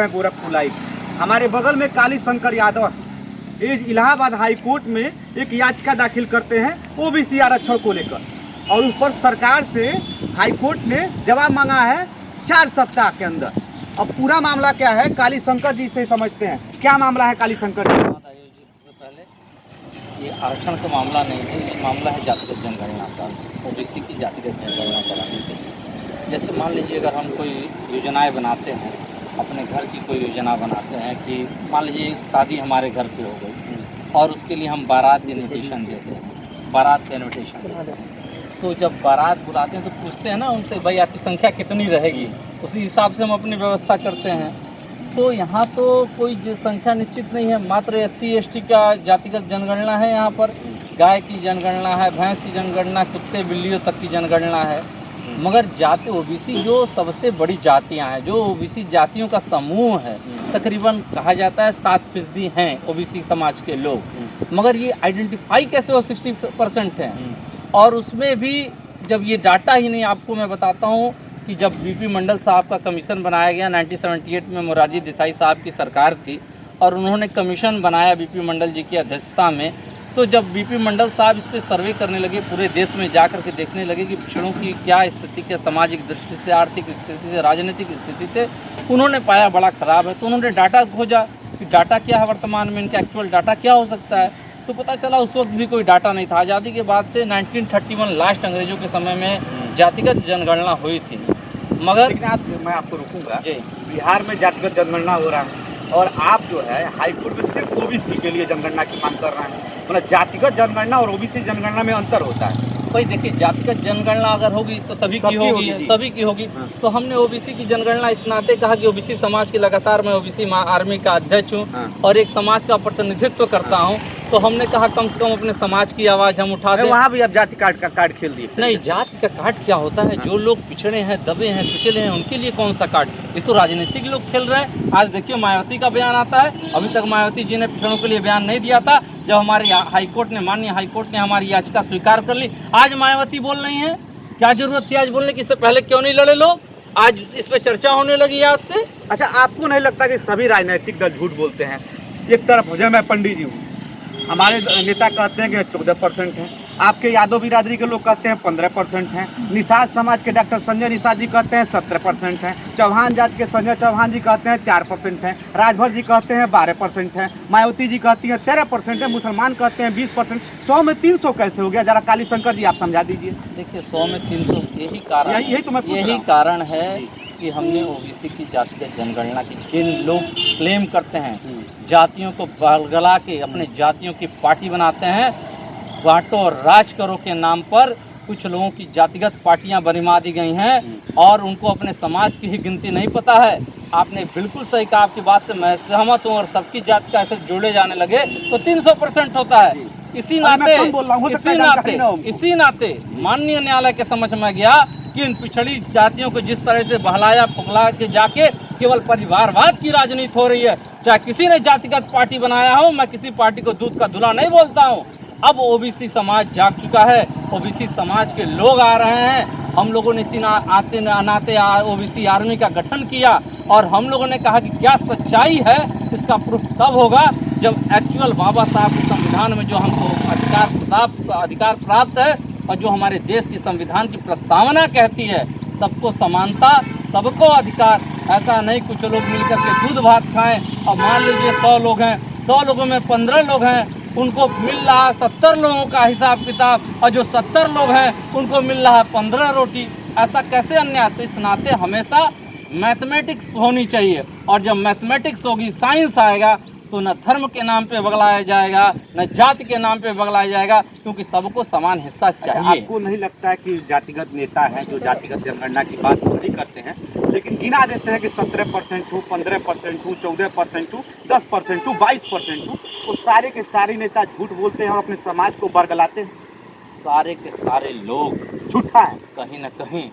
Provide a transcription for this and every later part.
Gorakhpur live. हमारे बगल में काली शंकर यादव ये इलाहाबाद हाई कोर्ट में एक याचिका दाखिल करते हैं ओबीसी आरक्षण को लेकर, और उस पर सरकार से हाई कोर्ट ने जवाब मांगा है 4 सप्ताह के अंदर। अब पूरा मामला क्या है काली शंकर जी से समझते हैं, क्या मामला है काली शंकर जी? सबसे पहले ये आरक्षण का मामला नहीं है, ये मामला है जातिगत जनगणना का। ओबीसी की जातिगत जनगणना कराने के लिए, जैसे मान लीजिए अगर हम कोई योजनाएं बनाते हैं, अपने घर की कोई योजना बनाते हैं कि मान लीजिए शादी हमारे घर पे हो गई और उसके लिए हम बारात इन्विटेशन देते हैं, बारात का इन्विटेशन देते हैं। तो जब बारात बुलाते हैं तो पूछते हैं ना उनसे, भाई आपकी संख्या कितनी रहेगी, उसी हिसाब से हम अपनी व्यवस्था करते हैं। तो यहाँ तो कोई संख्या निश्चित नहीं है, मात्र SC ST का जातिगत जनगणना है। यहाँ पर गाय की जनगणना है, भैंस की जनगणना, कुत्ते बिल्लियों तक की जनगणना है। मगर जाति ओबीसी जो सबसे बड़ी जातियां हैं, जो ओबीसी जातियों का समूह है, तकरीबन कहा जाता है 7% हैं ओबीसी समाज के लोग। मगर ये आइडेंटिफाई कैसे हो 60% हैं। और उसमें भी जब ये डाटा ही नहीं, आपको मैं बताता हूँ कि जब बीपी मंडल साहब का कमीशन बनाया गया 1978 में, मोरारजी देसाई साहब की सरकार थी और उन्होंने कमीशन बनाया बीपी मंडल जी की अध्यक्षता में। तो जब बीपी मंडल साहब इस पर सर्वे करने लगे, पूरे देश में जा कर के देखने लगे कि पिछड़ों की क्या स्थिति, क्या सामाजिक दृष्टि से, आर्थिक स्थिति से, राजनीतिक स्थिति से, उन्होंने पाया बड़ा ख़राब है। तो उन्होंने डाटा खोजा कि डाटा क्या है वर्तमान में, इनका एक्चुअल डाटा क्या हो सकता है। तो पता चला उस वक्त भी कोई डाटा नहीं था। आज़ादी के बाद से 1931 लास्ट अंग्रेजों के समय में जातिगत जनगणना हुई थी। मगर मैं आपको रोकूंगा जी, बिहार में जातिगत जनगणना हो रहा है और आप जो है हाईकोर्ट में सिर्फ ओबीसी के लिए जनगणना की मांग कर रहे हैं। मतलब जातिगत जनगणना और ओबीसी जनगणना में अंतर होता है। भाई देखिए, जातिगत जनगणना अगर होगी तो सभी की होगी, सभी की होगी। तो हमने ओबीसी की जनगणना इस नाते कहा कि ओबीसी समाज की लगातार मैं ओबीसी आर्मी का अध्यक्ष हूँ और एक समाज का प्रतिनिधित्व करता हूँ। तो हमने कहा कम से कम अपने समाज की आवाज़ हम उठा दें। वहाँ भी अब जाति कार्ड खेल दिए। नहीं, जाति का कार्ड क्या होता है? जो लोग पिछड़े हैं, दबे हैं, पिछड़े हैं, उनके लिए कौन सा कार्ड? ये तो राजनीतिक लोग खेल रहे हैं। आज देखिए मायावती का बयान आता है, अभी तक मायावती जी ने पिछड़ों के लिए बयान नहीं दिया था। जब हमारे हाईकोर्ट ने, माननीय हाईकोर्ट ने हमारी याचिका स्वीकार कर ली, आज मायावती बोल रही हैं। क्या जरूरत थी आज बोलने की? इससे पहले क्यों नहीं लड़े लोग? आज इस पर चर्चा होने लगी आज से। अच्छा, आपको नहीं लगता कि सभी राजनीतिक दल झूठ बोलते हैं? एक तरफ हो जाए, मैं पंडित जी हूँ, हमारे नेता कहते हैं कि 14% हैं, आपके यादव बिरादरी के लोग कहते हैं 15% हैं, निषाद समाज के डॉक्टर संजय निषाद जी कहते हैं 17% हैं, चौहान जाति के संजय चौहान जी कहते हैं 4% हैं, राजभर जी कहते हैं 12% हैं, मायावती जी कहती हैं 13% है, मुसलमान कहते हैं 20%। 100 में 300 कैसे हो गया? जरा काली शंकर जी आप समझा दीजिए। देखिए 100 में 300 यही कारण, यही कारण है कि हमने ओबीसी की जातिगत जनगणना की, जिन लोग क्लेम करते हैं जातियों को बलगला के अपने जातियों की पार्टी बनाते हैं, बांटो और राज करो के नाम पर कुछ लोगों की जातिगत पार्टियां बनिमा दी गई हैं और उनको अपने समाज की ही गिनती नहीं पता है। आपने बिल्कुल सही कहा, आपकी बात से मैं सहमत हूँ। और सबकी जाति का ऐसे जोड़े जाने लगे तो 300% होता है। इसी नाते माननीय न्यायालय के समझ में गया कि इन पिछड़ी जातियों को जिस तरह से बहलाया फुकला के जाके केवल परिवारवाद की राजनीति हो रही है, चाहे किसी ने जातिगत पार्टी बनाया हो, मैं किसी पार्टी को दूध का धुला नहीं बोलता हूँ। अब ओबीसी समाज जाग चुका है, ओबीसी समाज के लोग आ रहे हैं। हम लोगों ने इसी नाते ओबीसी आर्मी का गठन किया और हम लोगों ने कहा कि क्या सच्चाई है इसका प्रूफ तब होगा जब एक्चुअल बाबा साहब के संविधान में जो हमको अधिकार प्राप्त है और जो हमारे देश की संविधान की प्रस्तावना कहती है, सबको समानता, सबको अधिकार। ऐसा नहीं कुछ लोग मिलकर के दूध भात खाएं और मान लीजिए 100 लोग हैं, 100 लोगों में 15 लोग हैं, उनको मिल रहा है 70 लोगों का हिसाब किताब, और जो 70 लोग हैं उनको मिल रहा है 15 रोटी। ऐसा कैसे अन्याय? तो इस नाते हमेशा मैथमेटिक्स होनी चाहिए, और जब मैथमेटिक्स होगी, साइंस आएगा, तो न धर्म के नाम पे बगलाया जाएगा, न जाति के नाम पे बगलाया जाएगा, क्योंकि सबको समान हिस्सा चाहिए। अच्छा, आपको नहीं लगता है कि जातिगत नेता हैं जो जातिगत जनगणना की बात नहीं करते हैं लेकिन गिना देते हैं कि 17% हूँ, 15% हूँ, 14% हूँ, 10% हूँ, 22% हूँ, वो सारे के सारे नेता झूठ बोलते हैं और अपने समाज को बरगलाते हैं? सारे के सारे लोग झूठा है, कहीं न कहीं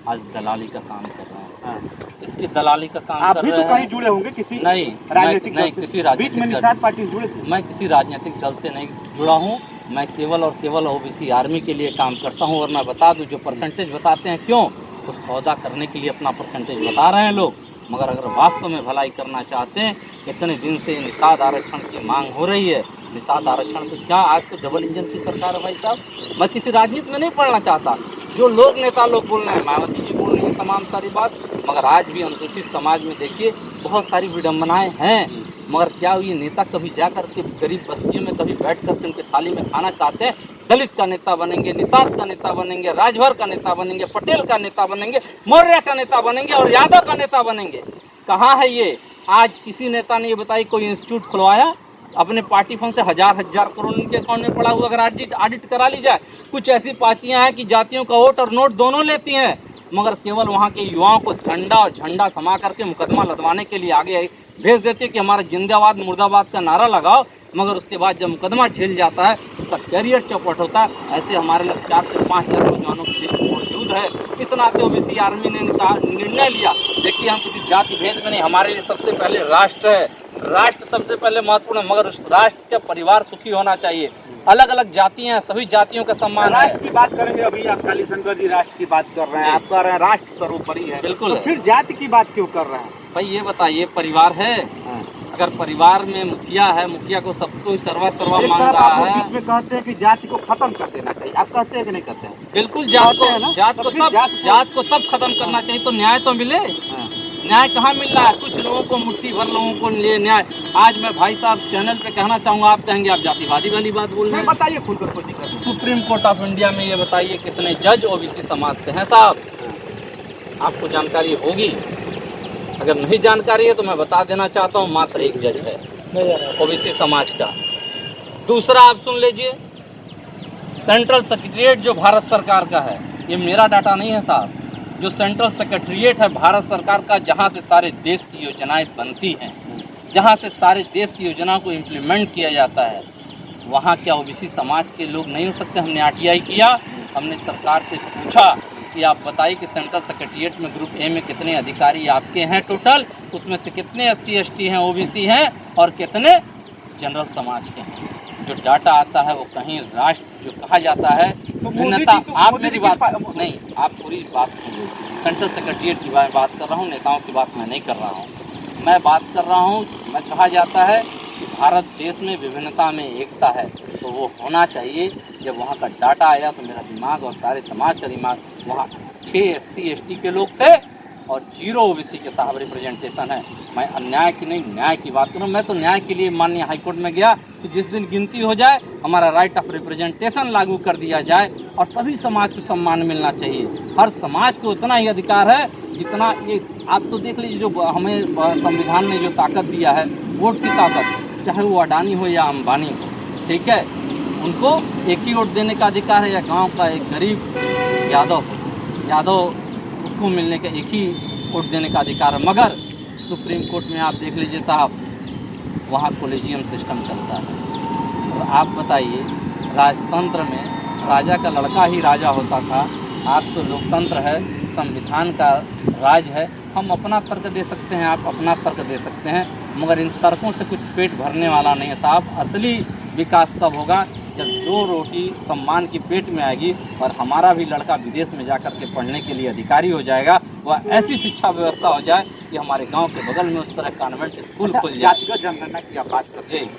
आज दलाली का काम कर रहे हैं। इसकी दलाली का काम आप कर भी रहे तो हैं। कहीं जुड़े होंगे किसी नहीं, राजनीतिक नहीं, दल से? किसी राजनीतिक बीच में दल, निषाद पार्टी जुड़े थे? मैं किसी राजनीतिक दल से नहीं जुड़ा हूँ। मैं केवल और केवल ओबीसी आर्मी के लिए काम करता हूँ। और मैं बता दूँ, जो परसेंटेज बताते हैं, क्यों उस सौदा करने के लिए अपना परसेंटेज बता रहे हैं लोग। मगर अगर वास्तव में भलाई करना चाहते हैं, इतने दिन से निषाद आरक्षण की मांग हो रही है, निषाद आरक्षण तो क्या, आज तो डबल इंजन की सरकार है भाई साहब। मैं किसी राजनीति में नहीं पढ़ना चाहता, जो लोग नेता लोग बोल रहे हैं, मायावती जी बोल रही है तमाम सारी बात, मगर आज भी अनुसूचित समाज में देखिए बहुत सारी विडम्बनाएं हैं। मगर क्या ये नेता कभी जा करके गरीब बस्तियों में कभी बैठ करके उनके थाली में खाना चाहते हैं? दलित का नेता बनेंगे, निषाद का नेता बनेंगे, राजभर का नेता बनेंगे, पटेल का नेता बनेंगे, मौर्य का नेता बनेंगे और यादव का नेता बनेंगे। कहाँ है ये? आज किसी नेता ने ये बताई कोई इंस्टीट्यूट खुलवाया? अपने पार्टी फंड से हजार करोड़ उनके अकाउंट में पड़ा हुआ अगर ऑडिट करा ली जाए। कुछ ऐसी पार्टियां हैं कि जातियों का वोट और नोट दोनों लेती हैं, मगर केवल वहाँ के युवाओं को झंडा और झंडा थमा करके मुकदमा लदवाने के लिए आगे भेज देते कि हमारा जिंदाबाद मुर्दाबाद का नारा लगाओ, मगर उसके बाद जब मुकदमा झेल जाता है उसका कैरियर चौपट होता है। ऐसे हमारे लग 4 से 5 लाख नौजवानों की लिस्ट मौजूद है। इस नाते ओबीसी आर्मी ने निर्णय लिया, देखिए हम किसी जाति भेद में नहीं, हमारे लिए सबसे पहले राष्ट्र है, राष्ट्र सबसे पहले महत्वपूर्ण है, मगर उस राष्ट्र का परिवार सुखी होना चाहिए। अलग अलग जातियां, सभी जातियों का सम्मान है। राष्ट्र की बात करेंगे, अभी आप कालीशंकर जी राष्ट्र की बात कर रहे हैं, आप कह रहे हैं राष्ट्र सर्वोपरि है, बिल्कुल। तो फिर जाति की बात क्यों कर रहे हैं? भाई ये बताइए, परिवार है, अगर परिवार में मुखिया है, मुखिया को सबको सर्वा एक मांग तरफ रहा आप लोग है। इसमें कहते हैं कि जाति को खत्म कर देना चाहिए, आप कहते हैं कि नहीं कहते हैं? बिल्कुल, जात कहते हैं ना? को जात तो को फिर तब जात को तब खत्म करना चाहिए तो न्याय तो मिले। न्याय कहाँ मिल रहा है? कुछ लोगों को, मुट्ठी भर लोगों को लिए न्याय। आज मैं भाई साहब चैनल पे कहना चाहूँगा, आप कहेंगे आप जातिवादी वाली बात बोल रहे हैं। बताइए खुद को कोई दिक्कत नहीं। सुप्रीम कोर्ट ऑफ इंडिया में ये बताइए कितने जज ओबीसी समाज से हैं साहब? आपको जानकारी होगी, अगर नहीं जानकारी है तो मैं बता देना चाहता हूँ, मात्र एक जज है ओबीसी समाज का। दूसरा आप सुन लीजिए, सेंट्रल सेक्रेटरीट जो भारत सरकार का है, ये मेरा डाटा नहीं है साहब, जो सेंट्रल सेक्रेटरीट है भारत सरकार का, जहाँ से सारे देश की योजनाएं बनती हैं, जहाँ से सारे देश की योजनाओं को इम्प्लीमेंट किया जाता है, वहाँ क्या ओबीसी समाज के लोग नहीं हो सकते? हमने आरटीआई किया, हमने सरकार से पूछा कि आप बताइए कि सेंट्रल सेक्रेटरीट में ग्रुप ए में कितने अधिकारी आपके हैं टोटल, उसमें से कितने SC ST हैं, ओबीसी हैं और कितने जनरल समाज के हैं? जो डाटा आता है वो कहीं राष्ट्र जो कहा जाता है भिन्नता। आप मेरी बात नहीं, आप पूरी बात सुनिए। सेंट्रल सेक्रेटरीट की बात कर रहा हूँ, नेताओं की बात मैं नहीं कर रहा हूँ। मैं बात कर रहा हूँ, मैं कहा जाता है कि भारत देश में विभिन्नता में एकता है, तो वो होना चाहिए। जब वहाँ का डाटा आया तो मेरा दिमाग और सारे समाज का दिमाग, वहाँ 6 SC ST के लोग थे और 0 ओबीसी के साहब रिप्रेजेंटेशन है। मैं अन्याय की नहीं, न्याय की बात करूँ। मैं तो न्याय के लिए माननीय हाईकोर्ट में गया कि जिस दिन गिनती हो जाए हमारा राइट ऑफ रिप्रेजेंटेशन लागू कर दिया जाए और सभी समाज को सम्मान मिलना चाहिए। हर समाज को उतना ही अधिकार है जितना ये, आप तो देख लीजिए, जो हमें संविधान ने जो ताकत दिया है, वोट की ताकत, चाहे वो अडानी हो या अंबानी हो, ठीक है, उनको एक ही वोट देने का अधिकार है, या गांव का एक गरीब यादव उसको मिलने का एक ही वोट देने का अधिकार है। मगर सुप्रीम कोर्ट में आप देख लीजिए साहब, वहाँ कोलेजियम सिस्टम चलता है। और आप बताइए, राजतंत्र में राजा का लड़का ही राजा होता था, आज तो लोकतंत्र है, संविधान का राज है। हम अपना तर्क दे सकते हैं, आप अपना तर्क दे सकते हैं, मगर इन तर्कों से कुछ पेट भरने वाला नहीं है साहब। असली विकास तब होगा जब 2 रोटी सम्मान की पेट में आएगी और हमारा भी लड़का विदेश में जाकर के पढ़ने के लिए अधिकारी हो जाएगा। वह ऐसी शिक्षा व्यवस्था हो जाए कि हमारे गांव के बगल में उस तरह कॉन्वेंट स्कूल खुल जाए। जातिगत जनगणना की आप बात करते हैं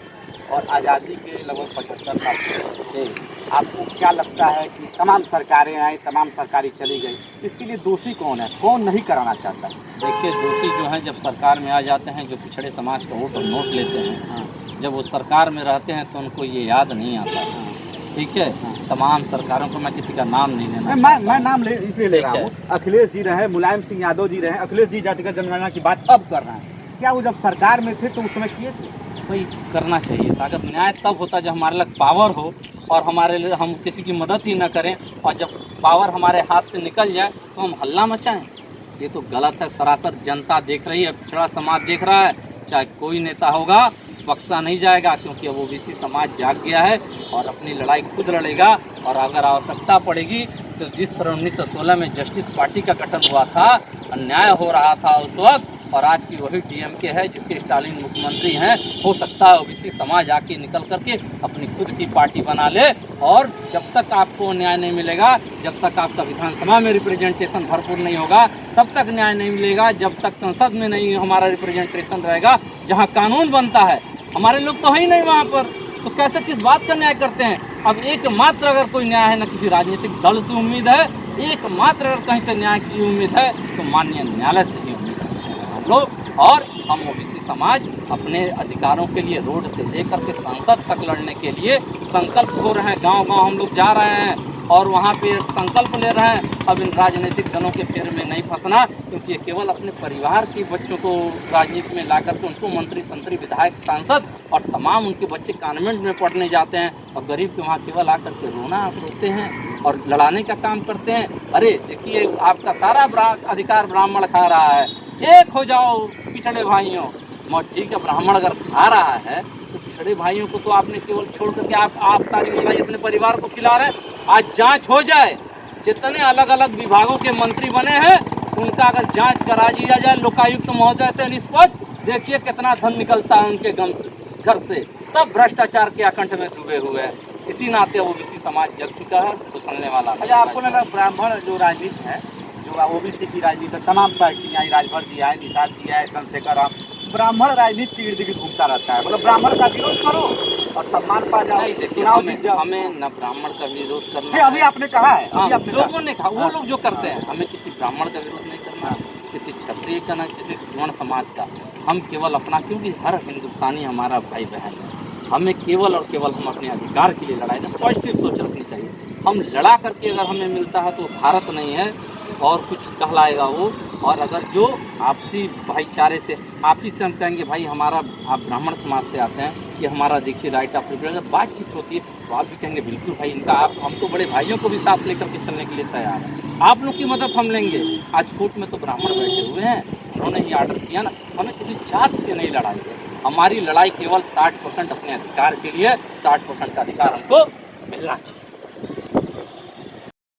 और आज़ादी के लगभग 75 साल, आपको क्या लगता है कि तमाम सरकारें आई, तमाम सरकारें चली गई, इसके लिए दोषी कौन है, कौन नहीं कराना चाहता है? देखिए, दोषी जो हैं जब सरकार में आ जाते हैं, जो पिछड़े समाज का वोट और नोट लेते हैं, जब वो सरकार में रहते हैं तो उनको ये याद नहीं आता। ठीक है, तमाम सरकारों को, मैं किसी का नाम नहीं लेना, मैं नाम इसलिए ले रहा हूँ, अखिलेश जी रहे, मुलायम सिंह यादव जी रहे, अखिलेश जी जातिगत जनगणना की बात अब कर रहे हैं, क्या वो जब सरकार में थे तो उस समय किए थे? भाई करना चाहिए था। अगर न्याय तब होता जब हमारे लग पावर हो और हमारे लिए हम किसी की मदद ही न करें, और जब पावर हमारे हाथ से निकल जाए तो हम हल्ला मचाएं। ये तो गलत है, सरासर जनता देख रही है, पिछड़ा समाज देख रहा है, चाहे कोई नेता होगा बख्शा नहीं जाएगा, क्योंकि अब ओबीसी समाज जाग गया है और अपनी लड़ाई खुद लड़ेगा। और अगर आवश्यकता पड़ेगी तो जिस तरह 1916 में जस्टिस पार्टी का गठन हुआ था, अन्याय हो रहा था उस वक्त, और आज की वही डीएमके है जिसके स्टालिन मुख्यमंत्री हैं। हो सकता है ओबीसी समाज आके निकल करके अपनी खुद की पार्टी बना ले, और जब तक आपको न्याय नहीं मिलेगा, जब तक आपका विधानसभा में रिप्रेजेंटेशन भरपूर नहीं होगा, तब तक न्याय नहीं मिलेगा। जब तक संसद में नहीं हमारा रिप्रेजेंटेशन रहेगा, जहाँ कानून बनता है, हमारे लोग तो है ही नहीं वहाँ पर, तो कैसे किस बात का न्याय करते हैं। अब एकमात्र अगर कोई न्याय है, न किसी राजनीतिक दल से उम्मीद है, एकमात्र अगर कहीं से न्याय की उम्मीद है तो माननीय न्यायालय से ही उम्मीद करते हैं हम लोग। और हम ओबीसी समाज अपने अधिकारों के लिए रोड से लेकर के संसद तक लड़ने के लिए संकल्प हो रहे हैं। गांव-गांव हम लोग जा रहे हैं और वहाँ पे संकल्प ले रहे हैं अब इन राजनीतिक दलों के फेर में नहीं फंसना, क्योंकि ये केवल अपने परिवार के बच्चों को राजनीति में ला करके उनको मंत्री संतरी विधायक सांसद और तमाम उनके बच्चे कॉन्वेंट में पढ़ने जाते हैं और गरीब के वहाँ केवल आकर के रोना रोते हैं और लड़ाने का काम करते हैं। अरे देखिए, आपका सारा अधिकार ब्राह्मण खा रहा है, एक हो जाओ पिछड़े भाइयों। ठीक है, ब्राह्मण अगर खा रहा है तो पिछड़े भाइयों को तो आपने केवल छोड़ करके आप सारी मलाई अपने परिवार को खिला रहे हैं। आज जांच हो जाए, जितने अलग अलग विभागों के मंत्री बने हैं उनका अगर जांच करा दिया जाए लोकायुक्त महोदय से निष्पक्ष, देखिए कितना धन निकलता है उनके घर से। सब भ्रष्टाचार के आकंठ में डूबे हुए हैं। इसी नाते ओबीसी समाज जग चुका है, तो सुनने वाला। अच्छा, आपको लगा ब्राह्मण जो राजनीति है, जो ओबीसी की राजनीति, तमाम पार्टियाँ, राजभर जी आए, निषाद जी आए, चंद्रशेखर राम, ब्राह्मण राजनीति के इर्द गिर्द घूमता रहता है। मतलब ब्राह्मण का विरोध करो और सम्मान पा जाओ, चुनाव जीत जाओ। हमें न ब्राह्मण का विरोध करना है। अभी आपने कहा है, अभी आपने लोगों ने कहा, वो लोग जो करते हैं, हमें किसी ब्राह्मण का विरोध नहीं करना, किसी क्षत्रिय का, ना किसी स्वर्ण समाज का। हम केवल अपना, क्योंकि हर हिंदुस्तानी हमारा भाई बहन है, हमें केवल और केवल हम अपने अधिकार के लिए लड़ाई ना, पॉजिटिव सोच रखनी चाहिए। हम लड़ा करके अगर हमें मिलता है तो भारत नहीं है और कुछ कहलाएगा वो। और अगर जो आपसी भाईचारे से, आप ही से हम कहेंगे भाई हमारा, आप ब्राह्मण समाज से आते हैं, कि हमारा देखिए राइट ऑफ रिप्रेजेंटेशन, बातचीत होती है तो आप भी कहेंगे बिल्कुल भाई इनका, आप, हम तो बड़े भाइयों को भी साथ लेकर के चलने के लिए तैयार हैं, आप लोग की मदद हम लेंगे। आज कोर्ट में तो ब्राह्मण बैठे हुए हैं, उन्होंने ही आर्डर किया ना, हमें किसी जात से नहीं लड़ाई है। हमारी लड़ाई केवल 60% अपने अधिकार के लिए, 60% का अधिकार हमको मिलना चाहिए।